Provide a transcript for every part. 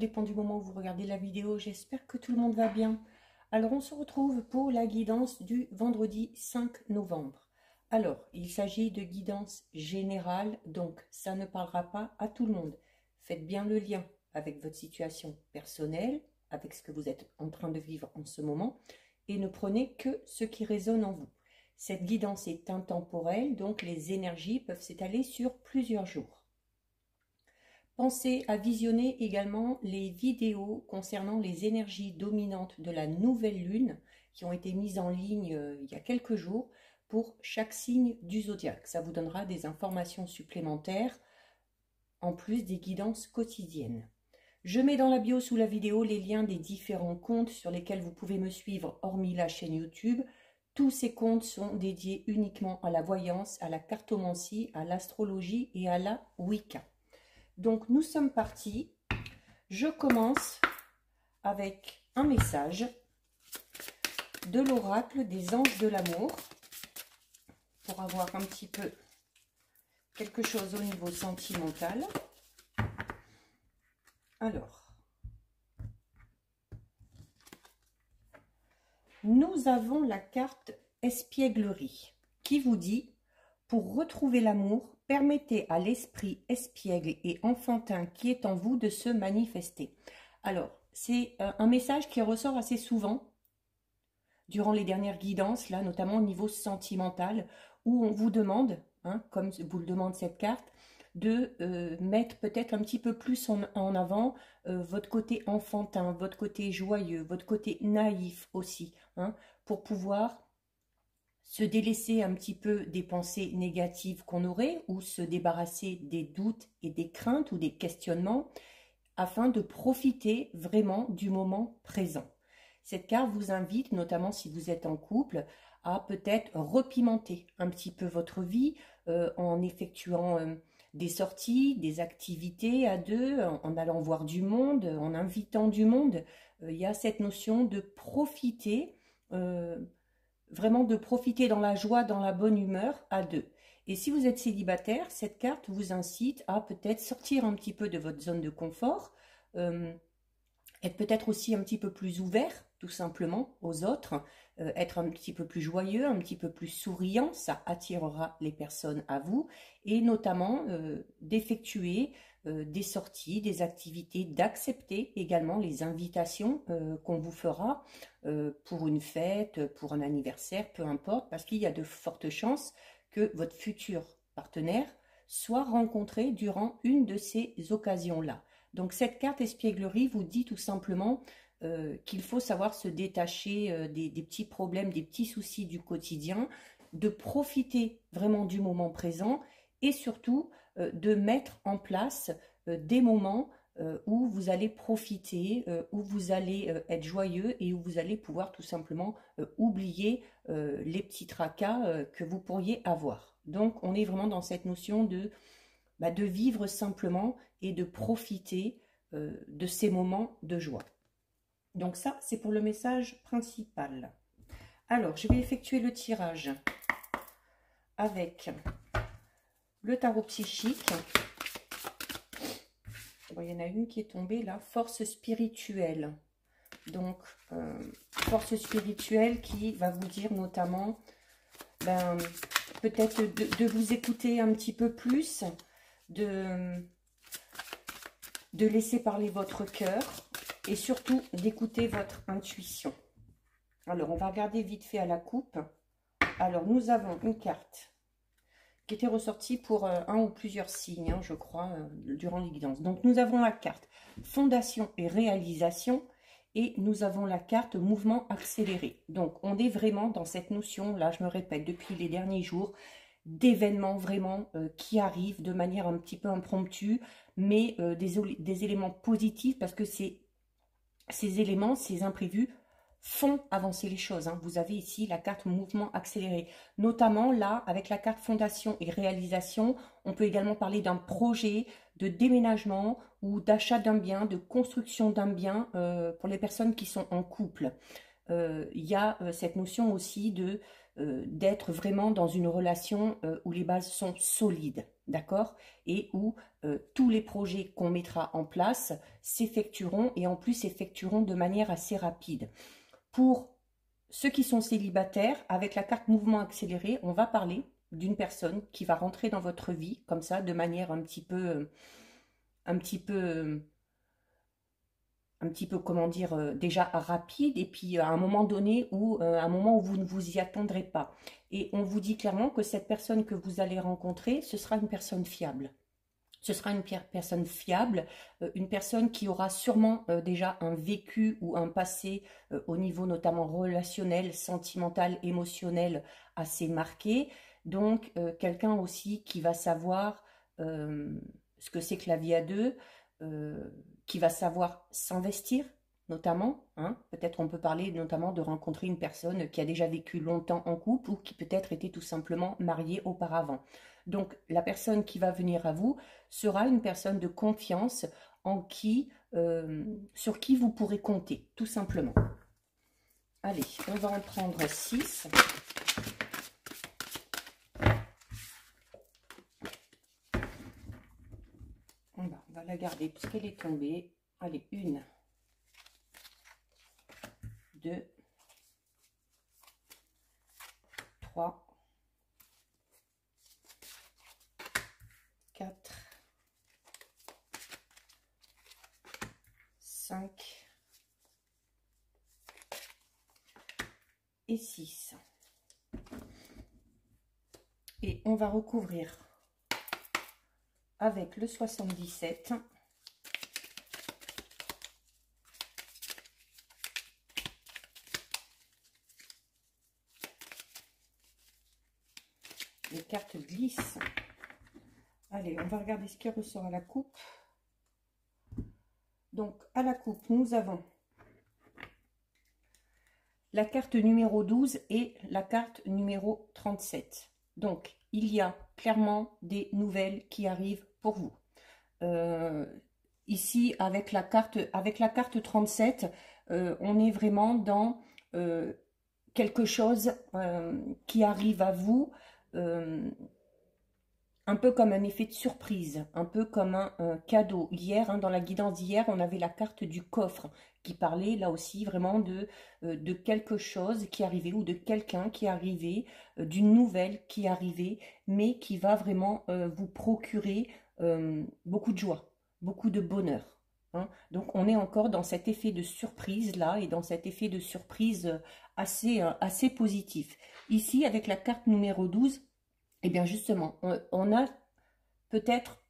dépend du moment où vous regardez la vidéo. J'espère que tout le monde va bien. Alors, on se retrouve pour la guidance du vendredi 5 novembre. Alors, il s'agit de guidance générale, donc ça ne parlera pas à tout le monde. Faites bien le lien avec votre situation personnelle, avec ce que vous êtes en train de vivre en ce moment, et ne prenez que ce qui résonne en vous. Cette guidance est intemporelle, donc les énergies peuvent s'étaler sur plusieurs jours. Pensez à visionner également les vidéos concernant les énergies dominantes de la nouvelle lune qui ont été mises en ligne il y a quelques jours pour chaque signe du zodiaque. Ça vous donnera des informations supplémentaires en plus des guidances quotidiennes. Je mets dans la bio sous la vidéo les liens des différents comptes sur lesquels vous pouvez me suivre hormis la chaîne YouTube. Tous ces comptes sont dédiés uniquement à la voyance, à la cartomancie, à l'astrologie et à la Wicca. Donc nous sommes partis. Je commence avec un message de l'oracle des anges de l'amour pour avoir un petit peu quelque chose au niveau sentimental. Alors, nous avons la carte espièglerie qui vous dit: pour retrouver l'amour, permettez à l'esprit espiègle et enfantin qui est en vous de se manifester. Alors, c'est un message qui ressort assez souvent durant les dernières guidances, là, notamment au niveau sentimental, où on vous demande, hein, comme vous le demande cette carte, de mettre peut-être un petit peu plus en avant votre côté enfantin, votre côté joyeux, votre côté naïf aussi, hein, pour pouvoir se délaisser un petit peu des pensées négatives qu'on aurait ou se débarrasser des doutes et des craintes ou des questionnements afin de profiter vraiment du moment présent. Cette carte vous invite, notamment si vous êtes en couple, à peut-être repimenter un petit peu votre vie en effectuant des sorties, des activités à deux, en allant voir du monde, en invitant du monde. Il y a cette notion de profiter vraiment de profiter dans la joie, dans la bonne humeur à deux. Et si vous êtes célibataire, cette carte vous incite à peut-être sortir un petit peu de votre zone de confort, être peut-être aussi un petit peu plus ouvert, tout simplement, aux autres, être un petit peu plus joyeux, un petit peu plus souriant, ça attirera les personnes à vous, et notamment d'effectuer des sorties, des activités, d'accepter également les invitations qu'on vous fera pour une fête, pour un anniversaire, peu importe, parce qu'il y a de fortes chances que votre futur partenaire soit rencontré durant une de ces occasions-là. Donc cette carte espièglerie vous dit tout simplement qu'il faut savoir se détacher des petits problèmes, des petits soucis du quotidien, de profiter vraiment du moment présent et surtout de mettre en place des moments où vous allez profiter, où vous allez être joyeux et où vous allez pouvoir tout simplement oublier les petits tracas que vous pourriez avoir. Donc on est vraiment dans cette notion de vivre simplement et de profiter de ces moments de joie. Donc ça, c'est pour le message principal. Alors, je vais effectuer le tirage avec le tarot psychique. Bon, il y en a une qui est tombée là, force spirituelle. Donc, force spirituelle qui va vous dire notamment, peut-être de vous écouter un petit peu plus, de laisser parler votre cœur et surtout d'écouter votre intuition. Alors, on va regarder vite fait à la coupe. Alors, nous avons une carte qui était ressortie pour un ou plusieurs signes, hein, je crois, durant les guidances. Donc, nous avons la carte fondation et réalisation et nous avons la carte mouvement accéléré. Donc, on est vraiment dans cette notion, là, je me répète, depuis les derniers jours, d'événements vraiment qui arrivent de manière un petit peu impromptue, mais des éléments positifs parce que ces éléments, ces imprévus font avancer les choses. Hein. Vous avez ici la carte mouvement accéléré. Notamment là, avec la carte fondation et réalisation, on peut également parler d'un projet de déménagement ou d'achat d'un bien, de construction d'un bien pour les personnes qui sont en couple. Il y a cette notion aussi d'être vraiment dans une relation où les bases sont solides. d'accord? Et où tous les projets qu'on mettra en place s'effectueront et en plus s'effectueront de manière assez rapide. Pour ceux qui sont célibataires, avec la carte mouvement accéléré, on va parler d'une personne qui va rentrer dans votre vie comme ça de manière un petit peu comment dire, déjà rapide, et puis à un moment donné où, un moment où vous ne vous y attendrez pas. Et on vous dit clairement que cette personne que vous allez rencontrer, ce sera une personne fiable. Ce sera une personne fiable, une personne qui aura sûrement déjà un vécu ou un passé au niveau notamment relationnel, sentimental, émotionnel assez marqué. Donc quelqu'un aussi qui va savoir ce que c'est que la vie à deux, qui va savoir s'investir notamment. Hein. Peut-être on peut parler notamment de rencontrer une personne qui a déjà vécu longtemps en couple ou qui peut-être était tout simplement mariée auparavant. Donc la personne qui va venir à vous sera une personne de confiance en qui, sur qui vous pourrez compter, tout simplement. Allez, on va en prendre 6. On va la garder puisqu'elle est tombée. Allez, 1, 2, 3, 4, 5 et 6. Et on va recouvrir avec le 77. Les cartes glissent. Allez, on va regarder ce qui ressort à la coupe. Donc, à la coupe, nous avons la carte numéro 12 et la carte numéro 37. Donc, il y a clairement des nouvelles qui arrivent pour vous. Ici, avec la carte 37, on est vraiment dans quelque chose qui arrive à vous, un peu comme un effet de surprise, un peu comme un cadeau. Hier, dans la guidance d'hier, on avait la carte du coffre qui parlait là aussi vraiment de quelque chose qui arrivait ou de quelqu'un qui arrivait, d'une nouvelle qui arrivait, mais qui va vraiment vous procurer beaucoup de joie, beaucoup de bonheur. Hein. Donc on est encore dans cet effet de surprise là et dans cet effet de surprise assez positif. Ici, avec la carte numéro 12, eh bien justement, on a peut-être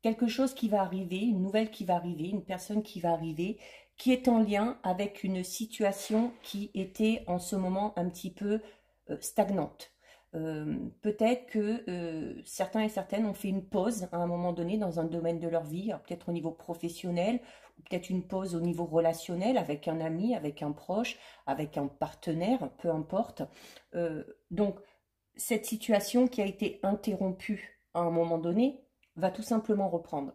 quelque chose qui va arriver, une nouvelle qui va arriver, une personne qui va arriver, qui est en lien avec une situation qui était en ce moment un petit peu stagnante. Peut-être que certains et certaines ont fait une pause à un moment donné dans un domaine de leur vie, peut-être au niveau professionnel, ou peut-être une pause au niveau relationnel avec un ami, avec un proche, avec un partenaire, peu importe. Donc, cette situation qui a été interrompue à un moment donné va tout simplement reprendre.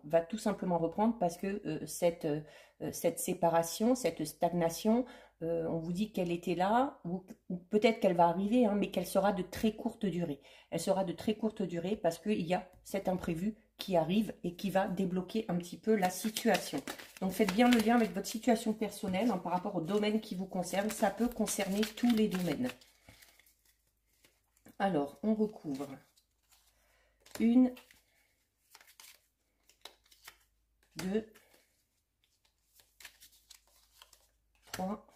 Parce que cette séparation, cette stagnation, on vous dit qu'elle était là, ou peut-être qu'elle va arriver, mais qu'elle sera de très courte durée. Elle sera de très courte durée parce qu'il y a cet imprévu qui arrive et qui va débloquer un petit peu la situation. Donc faites bien le lien avec votre situation personnelle par rapport au domaine qui vous concerne. Ça peut concerner tous les domaines. Alors, on recouvre 1, 2, 3,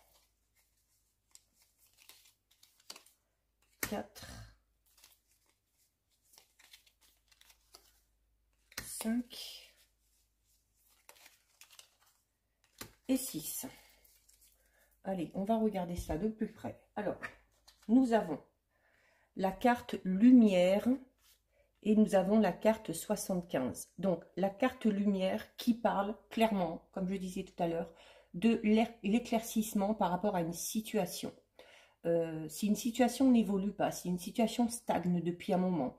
4, 5 et 6. Allez, on va regarder ça de plus près. Alors, nous avons la carte lumière et nous avons la carte 75. Donc, la carte lumière qui parle clairement, comme je disais tout à l'heure, de l'éclaircissement par rapport à une situation. Si une situation n'évolue pas, si une situation stagne depuis un moment,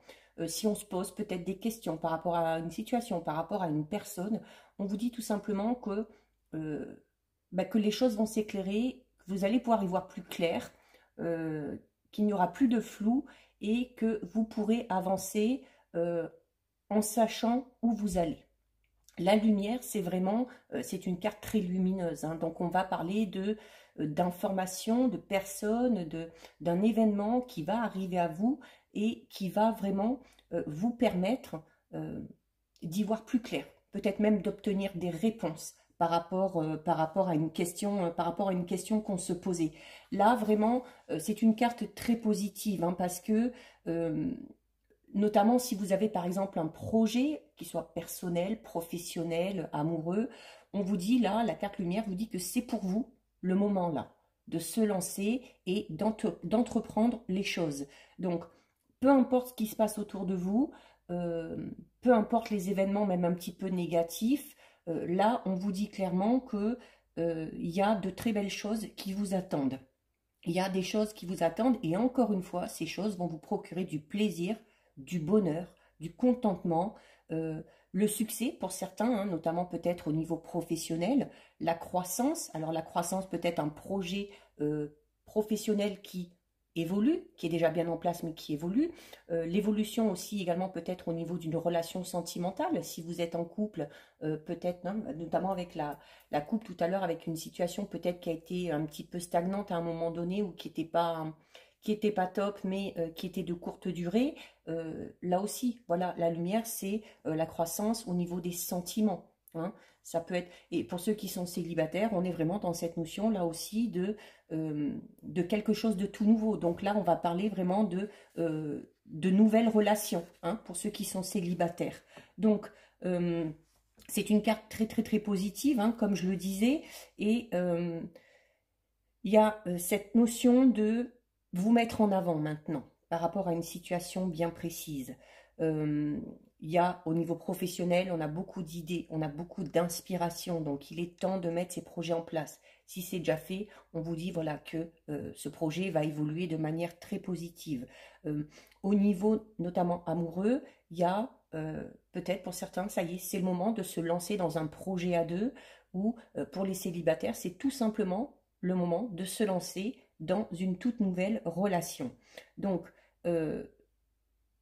si on se pose peut-être des questions par rapport à une situation, par rapport à une personne, on vous dit tout simplement que les choses vont s'éclairer, que vous allez pouvoir y voir plus clair, qu'il n'y aura plus de flou et que vous pourrez avancer en sachant où vous allez. La lumière, c'est vraiment, c'est une carte très lumineuse, hein, donc on va parler d'informations, de personnes, d'un événement qui va arriver à vous et qui va vraiment vous permettre d'y voir plus clair, peut-être même d'obtenir des réponses par rapport à une question, qu'on se posait. Là, vraiment, c'est une carte très positive, hein, parce que notamment si vous avez par exemple un projet qui soit personnel, professionnel, amoureux, on vous dit là, la carte lumière vous dit que c'est pour vous le moment là, de se lancer et d'entreprendre les choses. Donc, peu importe ce qui se passe autour de vous, peu importe les événements même un petit peu négatifs, là on vous dit clairement que il y a de très belles choses qui vous attendent. Il y a des choses qui vous attendent et encore une fois, ces choses vont vous procurer du plaisir, du bonheur, du contentement, euh, le succès pour certains, hein, notamment peut-être au niveau professionnel, la croissance. Alors la croissance peut être un projet professionnel qui évolue, qui est déjà bien en place mais qui évolue. L'évolution aussi également peut-être au niveau d'une relation sentimentale. Si vous êtes en couple, peut-être, notamment avec la coupe tout à l'heure, avec une situation peut-être qui a été un petit peu stagnante à un moment donné ou qui était pas top, mais qui était de courte durée. Là aussi, voilà, la lumière, c'est la croissance au niveau des sentiments, hein. Ça peut être, et pour ceux qui sont célibataires, on est vraiment dans cette notion là aussi de quelque chose de tout nouveau. Donc là, on va parler vraiment de nouvelles relations, hein, pour ceux qui sont célibataires. Donc, c'est une carte très très très positive, hein, comme je le disais, et il y a cette notion de vous mettre en avant maintenant par rapport à une situation bien précise. Il y a au niveau professionnel, on a beaucoup d'idées, on a beaucoup d'inspiration, donc il est temps de mettre ces projets en place. Si c'est déjà fait, on vous dit voilà que ce projet va évoluer de manière très positive. Au niveau notamment amoureux, il y a peut-être pour certains, ça y est, c'est le moment de se lancer dans un projet à deux, ou pour les célibataires, c'est tout simplement le moment de se lancer dans une toute nouvelle relation. Donc,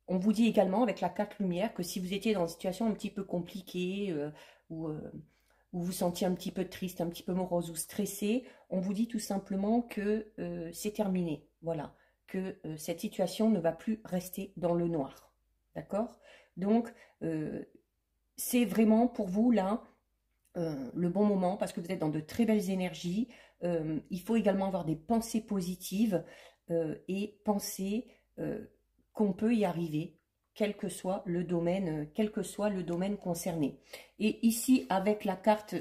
on vous dit également avec la carte lumière que si vous étiez dans une situation un petit peu compliquée ou vous vous sentiez un petit peu triste, un petit peu morose ou stressé, on vous dit tout simplement que c'est terminé. Voilà, que cette situation ne va plus rester dans le noir. D'accord? Donc, c'est vraiment pour vous là le bon moment parce que vous êtes dans de très belles énergies. Il faut également avoir des pensées positives et penser qu'on peut y arriver, quel que soit le domaine concerné. Et ici, avec la carte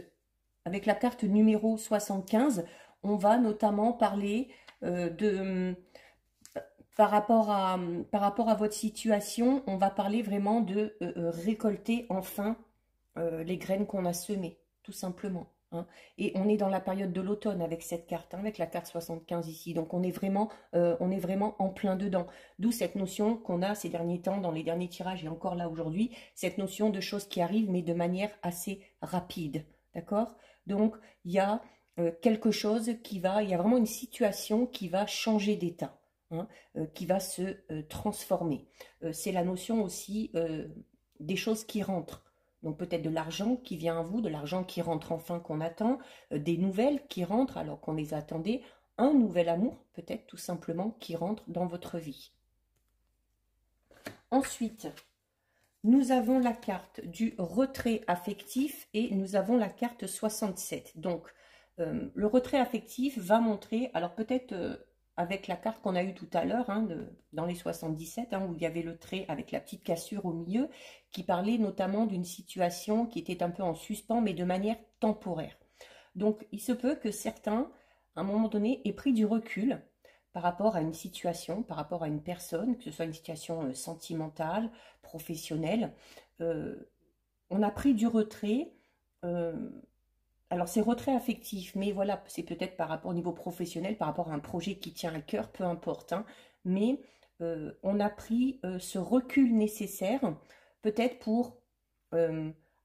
numéro 75, on va notamment parler par rapport à votre situation, on va parler vraiment de récolter enfin les graines qu'on a semées, tout simplement, hein. Et on est dans la période de l'automne avec cette carte, hein, avec la carte 75 ici. Donc on est vraiment en plein dedans. D'où cette notion qu'on a ces derniers temps, dans les derniers tirages et encore là aujourd'hui, cette notion de choses qui arrivent, mais de manière assez rapide. D'accord? Donc il y a il y a vraiment une situation qui va changer d'état, hein, qui va se transformer. C'est la notion aussi des choses qui rentrent. Donc peut-être de l'argent qui vient à vous, de l'argent qui rentre enfin qu'on attend, des nouvelles qui rentrent alors qu'on les attendait, un nouvel amour peut-être tout simplement qui rentre dans votre vie. Ensuite, nous avons la carte du retrait affectif et nous avons la carte 67. Donc le retrait affectif va montrer, alors peut-être avec la carte qu'on a eue tout à l'heure, hein, dans les 77, hein, où il y avait le trait avec la petite cassure au milieu, qui parlait notamment d'une situation qui était un peu en suspens, mais de manière temporaire. Donc, il se peut que certains, à un moment donné, aient pris du recul par rapport à une situation, par rapport à une personne, que ce soit une situation sentimentale, professionnelle. On a pris du retrait. Alors, c'est retrait affectif, mais voilà, c'est peut-être par rapport au niveau professionnel, par rapport à un projet qui tient à cœur, peu importe, hein, mais on a pris ce recul nécessaire, peut-être pour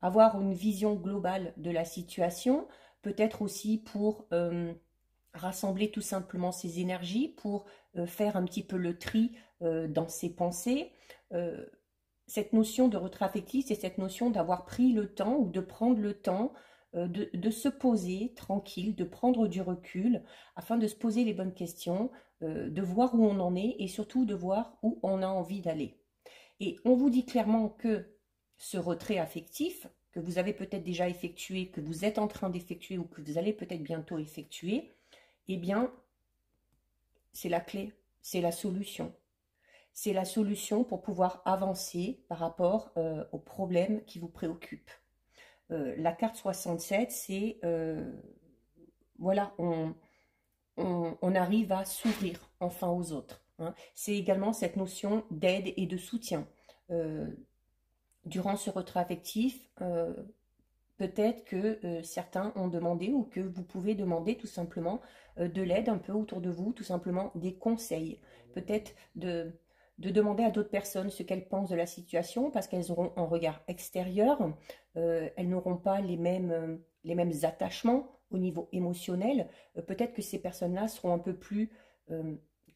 avoir une vision globale de la situation, peut-être aussi pour rassembler tout simplement ses énergies, pour faire un petit peu le tri dans ses pensées, cette notion de retrait affectif, c'est cette notion d'avoir pris le temps ou de prendre le temps de se poser tranquille, de prendre du recul afin de se poser les bonnes questions, de voir où on en est et surtout de voir où on a envie d'aller. Et on vous dit clairement que ce retrait affectif, que vous avez peut-être déjà effectué, que vous êtes en train d'effectuer ou que vous allez peut-être bientôt effectuer, eh bien, c'est la clé, c'est la solution. C'est la solution pour pouvoir avancer par rapport aux problèmes qui vous préoccupent. La carte 67, c'est, voilà, on arrive à s'ouvrir enfin aux autres. Hein. C'est également cette notion d'aide et de soutien. Durant ce retrait affectif, peut-être que certains ont demandé ou que vous pouvez demander tout simplement de l'aide un peu autour de vous, tout simplement des conseils. Peut-être de demander à d'autres personnes ce qu'elles pensent de la situation parce qu'elles auront un regard extérieur, elles n'auront pas les mêmes attachements au niveau émotionnel. Peut-être que ces personnes-là seront un peu plus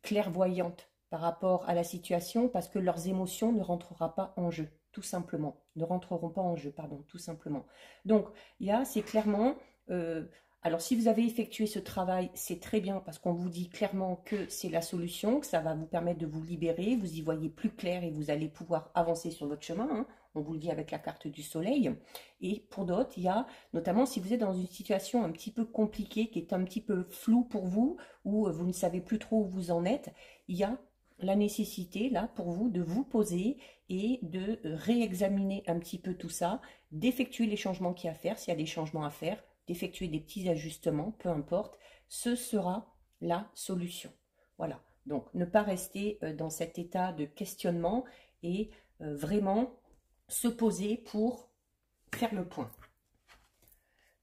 clairvoyantes par rapport à la situation parce que leurs émotions ne rentreront pas en jeu, tout simplement. Ne rentreront pas en jeu, pardon, tout simplement. Donc, c'est clairement... alors, si vous avez effectué ce travail, c'est très bien parce qu'on vous dit clairement que c'est la solution, que ça va vous permettre de vous libérer, vous y voyez plus clair et vous allez pouvoir avancer sur votre chemin. Hein. On vous le dit avec la carte du soleil. Et pour d'autres, il y a, notamment si vous êtes dans une situation un petit peu compliquée, qui est un petit peu floue pour vous, ou vous ne savez plus trop où vous en êtes, il y a la nécessité, là, pour vous, de vous poser et de réexaminer un petit peu tout ça, d'effectuer les changements qu'il y a à faire, s'il y a des changements à faire, d'effectuer des petits ajustements, peu importe, ce sera la solution. Voilà, donc ne pas rester dans cet état de questionnement et vraiment se poser pour faire le point.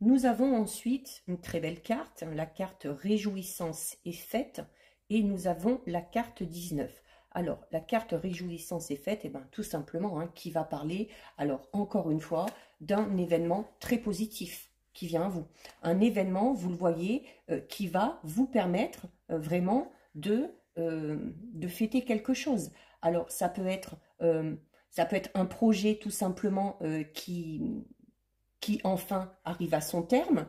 Nous avons ensuite une très belle carte, la carte Réjouissance et Fête, et nous avons la carte 19. Alors, la carte Réjouissance et Fête, eh ben, tout simplement, hein, qui va parler, alors encore une fois, d'un événement très positif qui vient à vous. Un événement, vous le voyez, qui va vous permettre vraiment de fêter quelque chose. Alors, ça peut être un projet tout simplement qui enfin arrive à son terme.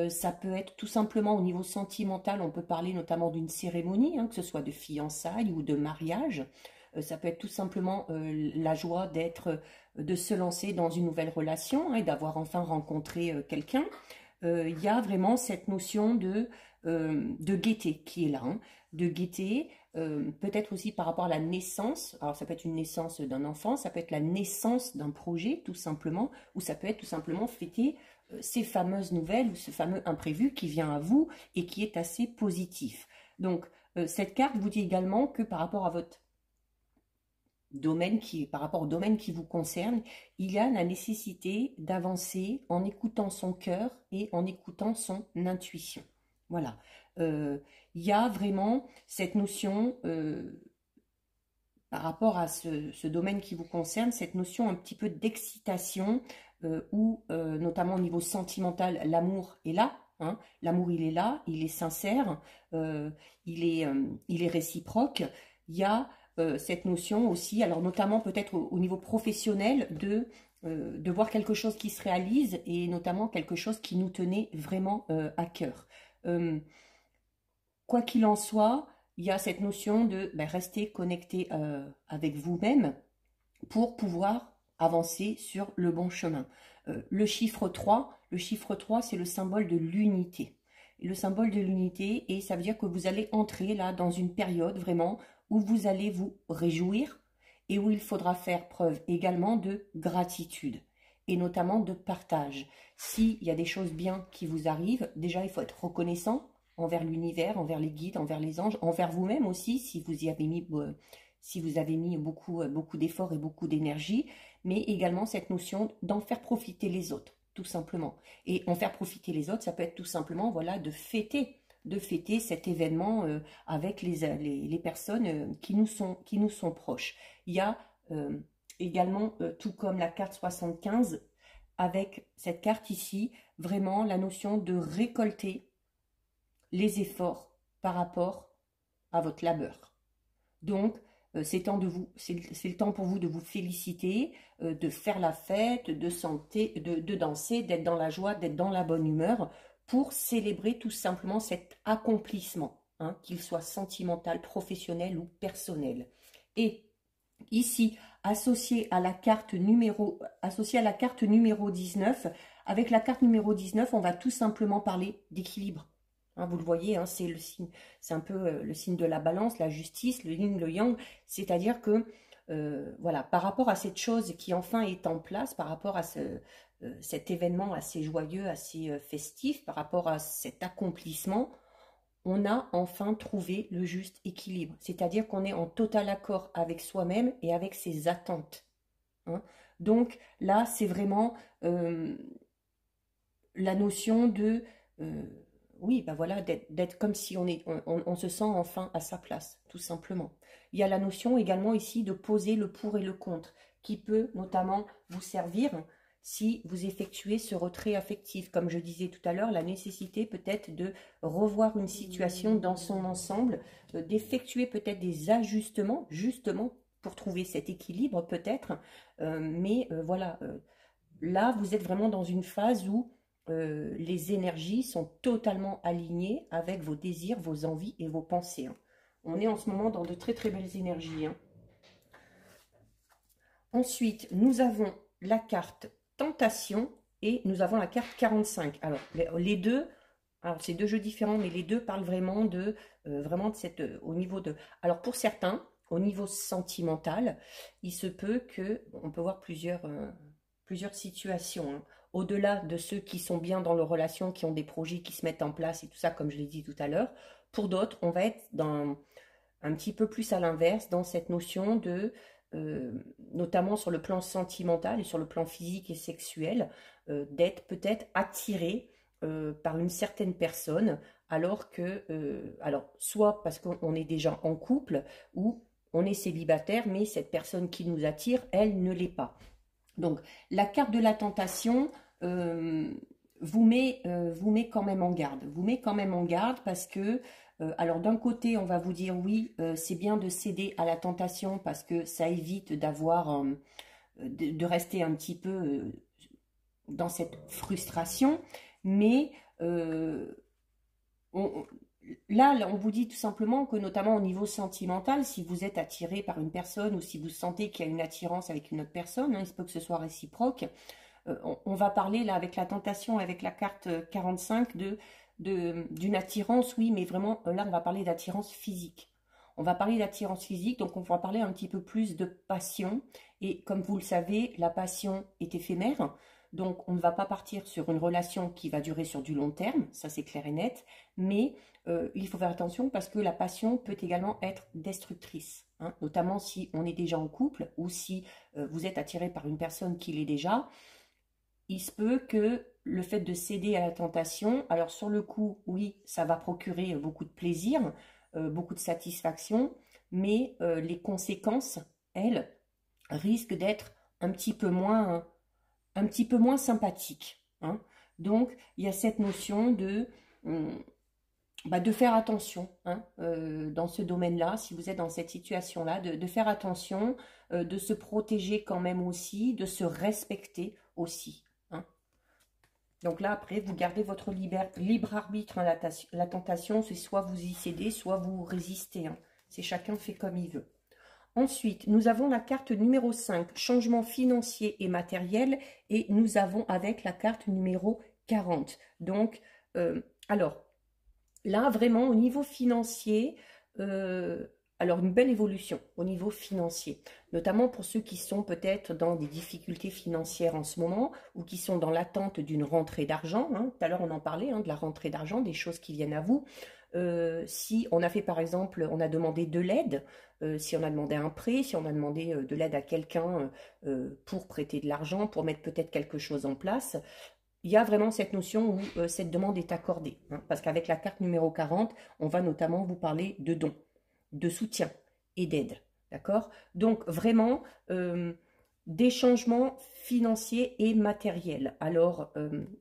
Ça peut être tout simplement au niveau sentimental, on peut parler notamment d'une cérémonie, hein, que ce soit de fiançailles ou de mariage. Ça peut être tout simplement la joie de se lancer dans une nouvelle relation hein, et d'avoir enfin rencontré quelqu'un. Il y a vraiment cette notion de gaieté qui est là, hein, de gaieté, peut-être aussi par rapport à la naissance. Alors ça peut être une naissance d'un enfant, ça peut être la naissance d'un projet tout simplement, ou ça peut être tout simplement fêter ces fameuses nouvelles ou ce fameux imprévu qui vient à vous et qui est assez positif. Donc cette carte vous dit également que par rapport à votre par rapport au domaine qui vous concerne, il y a la nécessité d'avancer en écoutant son cœur et en écoutant son intuition. Voilà. Il y a vraiment cette notion, par rapport à ce domaine qui vous concerne, cette notion un petit peu d'excitation, où notamment au niveau sentimental, l'amour est là. Hein, l'amour, il est là, il est sincère, il est réciproque. Il y a cette notion aussi, alors notamment peut-être au niveau professionnel, de voir quelque chose qui se réalise et notamment quelque chose qui nous tenait vraiment à cœur. Quoi qu'il en soit, il y a cette notion de rester connecté avec vous-même pour pouvoir avancer sur le bon chemin. Le chiffre 3, c'est le symbole de l'unité. Le symbole de l'unité, et ça veut dire que vous allez entrer là dans une période vraiment où vous allez vous réjouir et où il faudra faire preuve également de gratitude et notamment de partage. S'il y a des choses bien qui vous arrivent, déjà il faut être reconnaissant envers l'univers, envers les guides, envers les anges, envers vous-même aussi si vous y avez mis beaucoup d'efforts et beaucoup d'énergie, mais également cette notion d'en faire profiter les autres, tout simplement. Et en faire profiter les autres, ça peut être tout simplement voilà, de fêter cet événement avec les personnes qui nous sont proches. Il y a également, tout comme la carte 75, avec cette carte ici, vraiment la notion de récolter les efforts par rapport à votre labeur. Donc, c'est le temps pour vous de vous féliciter, de faire la fête, de danser, d'être dans la joie, d'être dans la bonne humeur, pour célébrer tout simplement cet accomplissement, hein, qu'il soit sentimental, professionnel ou personnel. Et ici, associé à la carte numéro 19, avec la carte numéro 19, on va tout simplement parler d'équilibre. Hein, vous le voyez, hein, c'est le signe, c'est un peu le signe de la balance, la justice, le yin, le yang, c'est-à-dire que voilà, par rapport à cette chose qui enfin est en place, par rapport à cet événement assez joyeux, assez festif, par rapport à cet accomplissement, on a enfin trouvé le juste équilibre. C'est-à-dire qu'on est en total accord avec soi-même et avec ses attentes. Hein. Donc là, c'est vraiment la notion de... oui, ben voilà, d'être comme si on se sent enfin à sa place, tout simplement. Il y a la notion également ici de poser le pour et le contre, qui peut notamment vous servir si vous effectuez ce retrait affectif. Comme je disais tout à l'heure, la nécessité peut-être de revoir une situation dans son ensemble, d'effectuer peut-être des ajustements, justement, pour trouver cet équilibre peut-être. Voilà, là, vous êtes vraiment dans une phase où les énergies sont totalement alignées avec vos désirs, vos envies et vos pensées. Hein. On est en ce moment dans de très très belles énergies. Hein. Ensuite, nous avons la carte Tentation et nous avons la carte 45. Alors, les deux, alors c'est deux jeux différents, mais les deux parlent vraiment de cette, au niveau de... Alors, pour certains, au niveau sentimental, il se peut que, on peut voir plusieurs situations, hein. Au-delà de ceux qui sont bien dans leur relation, qui ont des projets qui se mettent en place et tout ça, comme je l'ai dit tout à l'heure. Pour d'autres, on va être un petit peu plus à l'inverse, dans cette notion de, notamment sur le plan sentimental et sur le plan physique et sexuel, d'être peut-être attiré par une certaine personne, alors que, soit parce qu'on est déjà en couple, ou on est célibataire, mais cette personne qui nous attire, elle ne l'est pas. Donc, la carte de la tentation vous met quand même en garde. Vous met quand même en garde parce que, alors d'un côté, on va vous dire oui, c'est bien de céder à la tentation parce que ça évite d'avoir, de rester un petit peu dans cette frustration, mais là, on vous dit tout simplement que, notamment au niveau sentimental, si vous êtes attiré par une personne ou si vous sentez qu'il y a une attirance avec une autre personne, hein, il se peut que ce soit réciproque, on va parler là avec la tentation, avec la carte 45 d'une attirance, oui, mais vraiment là on va parler d'attirance physique. On va parler d'attirance physique, donc on va parler un petit peu plus de passion. Et comme vous le savez, la passion est éphémère. Donc, on ne va pas partir sur une relation qui va durer sur du long terme, ça c'est clair et net, mais il faut faire attention parce que la passion peut également être destructrice, hein, notamment si on est déjà en couple ou si vous êtes attiré par une personne qui l'est déjà. Il se peut que le fait de céder à la tentation, alors sur le coup, oui, ça va procurer beaucoup de plaisir, beaucoup de satisfaction, mais les conséquences, elles, risquent d'être un petit peu moins sympathique. Hein. Donc, il y a cette notion de faire attention, hein, dans ce domaine-là, si vous êtes dans cette situation-là, de faire attention, de se protéger quand même aussi, de se respecter aussi. Hein. Donc là, après, vous gardez votre libre arbitre. Hein, la tentation, c'est soit vous y cédez, soit vous résistez. Hein. C'est chacun fait comme il veut. Ensuite, nous avons la carte numéro 5, changement financier et matériel, et nous avons avec la carte numéro 40. Donc, alors, là, vraiment, au niveau financier, alors une belle évolution au niveau financier, notamment pour ceux qui sont peut-être dans des difficultés financières en ce moment, ou qui sont dans l'attente d'une rentrée d'argent. Hein. Tout à l'heure, on en parlait, hein, de la rentrée d'argent, des choses qui viennent à vous. Si on a fait par exemple, on a demandé de l'aide, si on a demandé un prêt, si on a demandé de l'aide à quelqu'un pour prêter de l'argent, pour mettre peut-être quelque chose en place, il y a vraiment cette notion où cette demande est accordée. Hein, parce qu'avec la carte numéro 40, on va notamment vous parler de dons, de soutien et d'aide. D'accord? Donc vraiment, des changements financiers et matériels. Alors,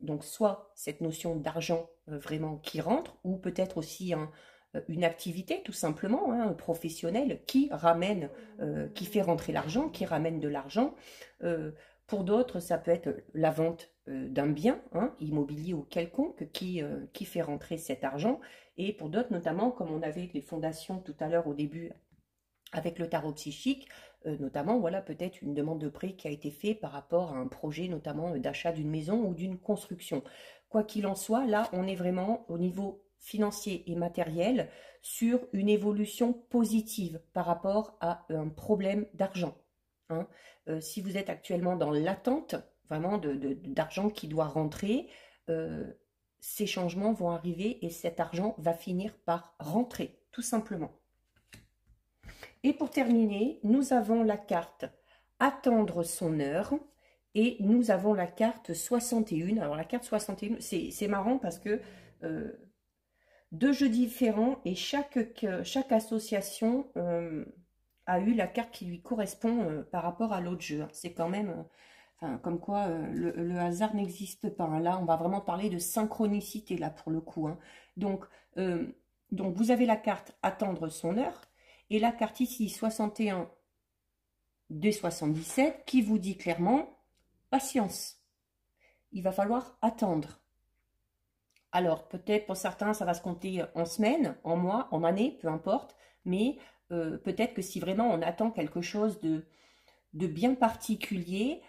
donc soit cette notion d'argent vraiment qui rentre, ou peut-être aussi une activité tout simplement, hein, professionnelle qui ramène, qui fait rentrer l'argent, qui ramène de l'argent. Pour d'autres, ça peut être la vente d'un bien, hein, immobilier ou quelconque, qui fait rentrer cet argent. Et pour d'autres, notamment, comme on avait les fondations tout à l'heure au début avec le tarot psychique, notamment, voilà, peut-être une demande de prêt qui a été faite par rapport à un projet, notamment d'achat d'une maison ou d'une construction. Quoi qu'il en soit, là, on est vraiment au niveau financier et matériel sur une évolution positive par rapport à un problème d'argent. Hein. Si vous êtes actuellement dans l'attente, vraiment d'argent qui doit rentrer, ces changements vont arriver et cet argent va finir par rentrer, tout simplement. Et pour terminer, nous avons la carte attendre son heure et nous avons la carte 61. Alors la carte 61, c'est marrant parce que deux jeux différents et chaque association a eu la carte qui lui correspond par rapport à l'autre jeu. C'est quand même, enfin, comme quoi le hasard n'existe pas. Hein. Là, on va vraiment parler de synchronicité là pour le coup. Hein. Donc vous avez la carte attendre son heure. Et la carte ici, 61 de 77, qui vous dit clairement, patience. Il va falloir attendre. Alors, peut-être pour certains, ça va se compter en semaines, en mois, en années, peu importe. Mais peut-être que si vraiment on attend quelque chose de bien particulier,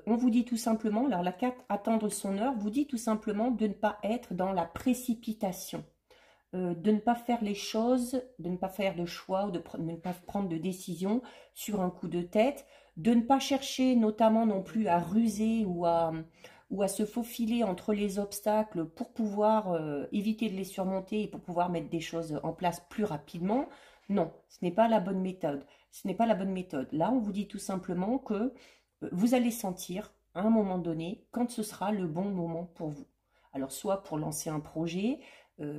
on vous dit tout simplement, alors la carte attendre son heure vous dit tout simplement de ne pas être dans la précipitation. De ne pas faire les choses, de ne pas faire de choix ou de ne pas prendre de décision sur un coup de tête, de ne pas chercher notamment non plus à ruser ou à se faufiler entre les obstacles pour pouvoir éviter de les surmonter et pour pouvoir mettre des choses en place plus rapidement. Non, ce n'est pas la bonne méthode. Ce n'est pas la bonne méthode. Là, on vous dit tout simplement que vous allez sentir à un moment donné quand ce sera le bon moment pour vous. Alors, soit pour lancer un projet,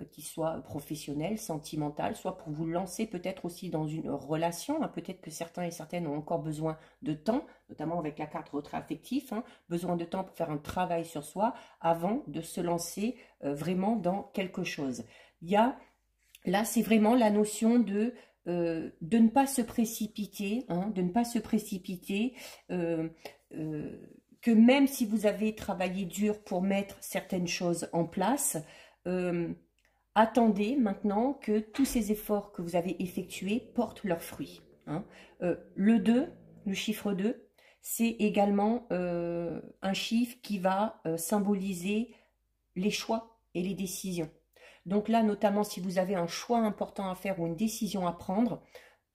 qui soit professionnel, sentimental, soit pour vous lancer peut-être aussi dans une relation. Hein. Peut-être que certains et certaines ont encore besoin de temps, notamment avec la carte retrait affectif, hein, besoin de temps pour faire un travail sur soi avant de se lancer vraiment dans quelque chose. Il y a, là, c'est vraiment la notion de ne pas se précipiter, hein, de ne pas se précipiter, que même si vous avez travaillé dur pour mettre certaines choses en place, attendez maintenant que tous ces efforts que vous avez effectués portent leurs fruits. Hein. Le 2, le chiffre 2, c'est également un chiffre qui va symboliser les choix et les décisions. Donc là, notamment si vous avez un choix important à faire ou une décision à prendre,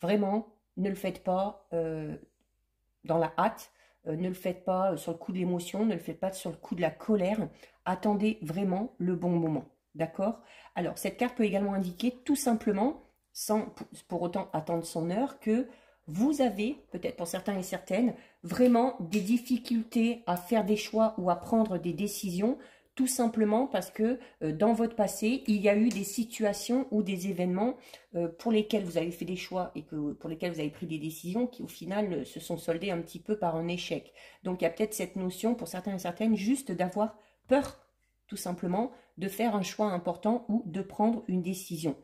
vraiment, ne le faites pas dans la hâte, ne le faites pas sur le coup de l'émotion, ne le faites pas sur le coup de la colère. Attendez vraiment le bon moment. D'accord? Alors, cette carte peut également indiquer tout simplement, sans pour autant attendre son heure, que vous avez, peut-être pour certains et certaines, vraiment des difficultés à faire des choix ou à prendre des décisions, tout simplement parce que dans votre passé, il y a eu des situations ou des événements pour lesquels vous avez fait des choix et pour lesquels vous avez pris des décisions qui au final se sont soldées un petit peu par un échec. Donc il y a peut-être cette notion pour certains et certaines juste d'avoir peur, tout simplement, de faire un choix important ou de prendre une décision.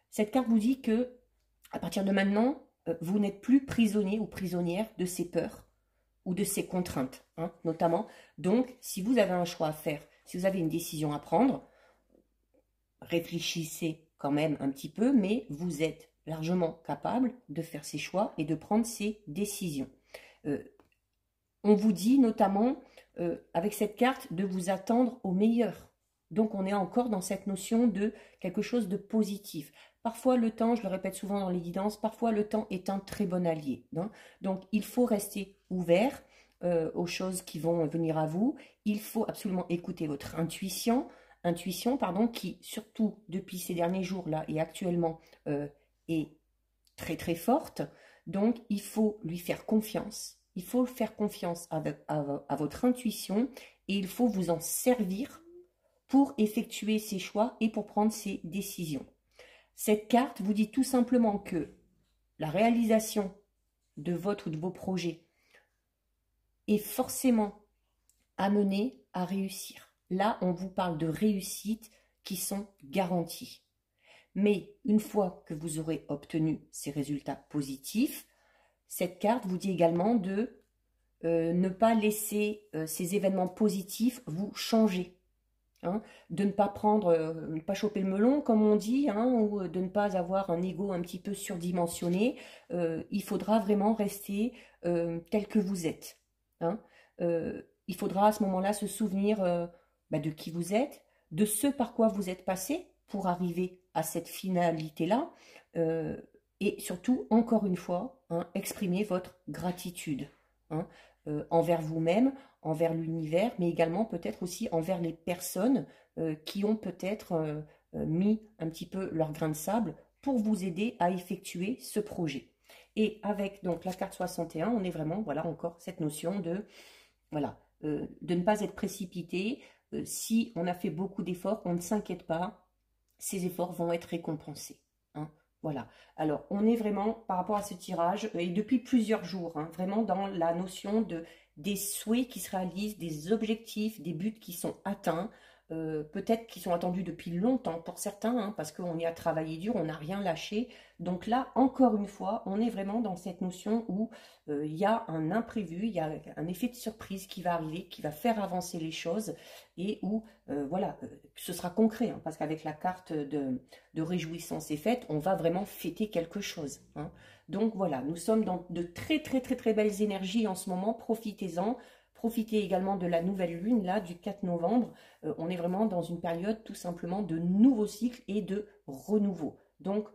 Cette carte vous dit que à partir de maintenant, vous n'êtes plus prisonnier ou prisonnière de ces peurs ou de ces contraintes, hein, notamment. Donc, si vous avez un choix à faire, si vous avez une décision à prendre, réfléchissez quand même un petit peu, mais vous êtes largement capable de faire ces choix et de prendre ces décisions. On vous dit notamment, avec cette carte, de vous attendre au meilleur. Donc, on est encore dans cette notion de quelque chose de positif. Parfois, le temps, je le répète souvent dans les guidances, parfois le temps est un très bon allié. Hein. Donc, il faut rester ouvert aux choses qui vont venir à vous. Il faut absolument écouter votre intuition, qui, surtout depuis ces derniers jours-là et actuellement, est très très forte. Donc, il faut lui faire confiance. Il faut faire confiance à votre intuition et il faut vous en servir pour effectuer ces choix et pour prendre ces décisions. Cette carte vous dit tout simplement que la réalisation de votre ou de vos projets est forcément amenée à réussir. Là, on vous parle de réussites qui sont garanties. Mais une fois que vous aurez obtenu ces résultats positifs, cette carte vous dit également de ne pas laisser ces événements positifs vous changer. Hein, de ne pas prendre, ne pas choper le melon comme on dit, hein, ou de ne pas avoir un ego un petit peu surdimensionné. Il faudra vraiment rester tel que vous êtes. Hein. Il faudra à ce moment-là se souvenir de qui vous êtes, de ce par quoi vous êtes passé pour arriver à cette finalité-là, et surtout, encore une fois, hein, exprimer votre gratitude, hein, envers vous-même, envers l'univers, mais également peut-être aussi envers les personnes qui ont peut-être mis un petit peu leur grain de sable pour vous aider à effectuer ce projet. Et avec donc la carte 61, on est vraiment, voilà, encore cette notion de, voilà, de ne pas être précipité. Si on a fait beaucoup d'efforts, on ne s'inquiète pas, ces efforts vont être récompensés. Hein. Voilà. Alors, on est vraiment, par rapport à ce tirage, et depuis plusieurs jours, hein, vraiment dans la notion des souhaits qui se réalisent, des objectifs, des buts qui sont atteints, peut-être qui sont attendus depuis longtemps pour certains, hein, parce qu'on y a travaillé dur, on n'a rien lâché. Donc là, encore une fois, on est vraiment dans cette notion où il y a un imprévu, il y a un effet de surprise qui va arriver, qui va faire avancer les choses, et où, voilà, ce sera concret, hein, parce qu'avec la carte de réjouissance et fête, on va vraiment fêter quelque chose. Hein. Donc voilà, nous sommes dans de très très très très belles énergies en ce moment, profitez-en. Profitez également de la nouvelle lune, là, du 4 novembre. On est vraiment dans une période tout simplement de nouveau cycle et de renouveau. Donc,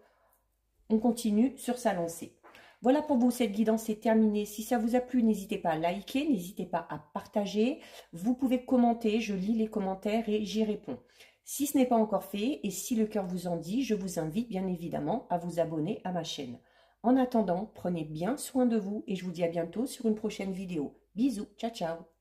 on continue sur sa lancée. Voilà pour vous, cette guidance est terminée. Si ça vous a plu, n'hésitez pas à liker, n'hésitez pas à partager. Vous pouvez commenter, je lis les commentaires et j'y réponds. Si ce n'est pas encore fait et si le cœur vous en dit, je vous invite bien évidemment à vous abonner à ma chaîne. En attendant, prenez bien soin de vous et je vous dis à bientôt sur une prochaine vidéo. Bisous, ciao ciao.